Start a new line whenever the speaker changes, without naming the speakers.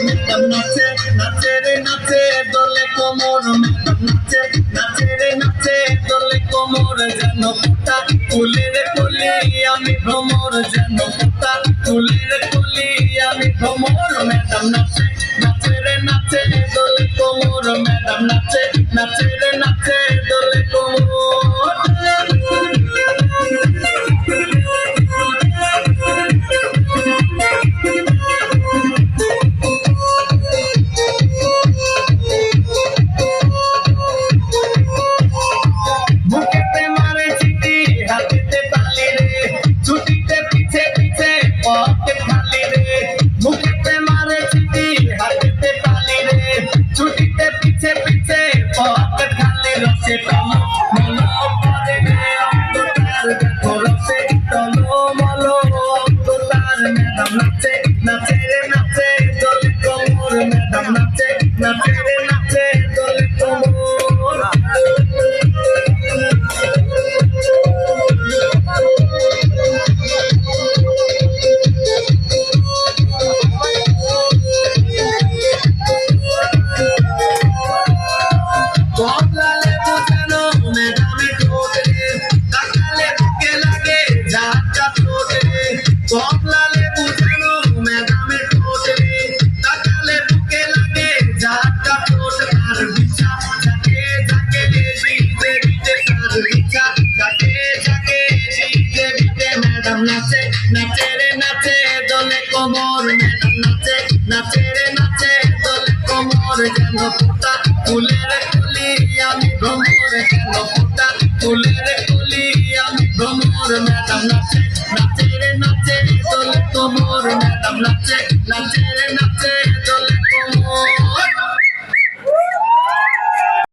Madam নাচে নাচে রে নাচে দোলে কোমর, ম্যাডাম নাচে নাচে রে নাচে দোলে কোমর, যেন পোতা ফুলের কলি আমি ভ্রমর, যেন পোতা ফুলের কলি আমি ভ্রমর। ম্যাডাম নাচে নাচে রে নাচে দোলে কোমর, ম্যাডাম নাচে নাচে রে নাচে দোলে কোমর। বুকেতে মারে চিঠি হাতেতে তালি রে, ছুটিতে পিছে পিছে পকেট খালি রে। বুকেতে মারে চিঠি হাতেতে তালি রে, ছুটিতে পিছে পিছে পকেট খালি। রসে টলো মলো করে রে অন্ততার, দেখো রসে টলো মলো অন্ততার। ম্যাডাম নাচে নাচে রে নাচে দোলে কোমর, ম্যাডাম নাচে নাচে রে নাচে দোলে কোমর। কমলা লেবু যেন ম্যাডামে ঠোঁট রে, তাকালে বুকে লাগে ঝাঁকা ঠোঁট রে। কমলা লেবু যেন ম্যাডামে ঠোঁট রে, তাকালে বুকে লাগে ঝাঁকা ঠোঁট। তার বিছা ঝাঁকে ঝাঁকে দিতে দিতে, তার বিছা ঝাঁকে ঝাঁকে দিতে দিতে। ম্যাডাম নাচে নাচে রে নাচে দোলে কোমর, ম্যাডাম নাচে নাচে রে নাচে দোলে কোমর, যেন পোতা ফুলের কলি আমি ভ্রমর, যেন পোতা ফুলের কলি আমি ভ্রমর। ম্যাডাম নাচে নাচে রে নাচে দোলে কোমর, ম্যাডাম নাচে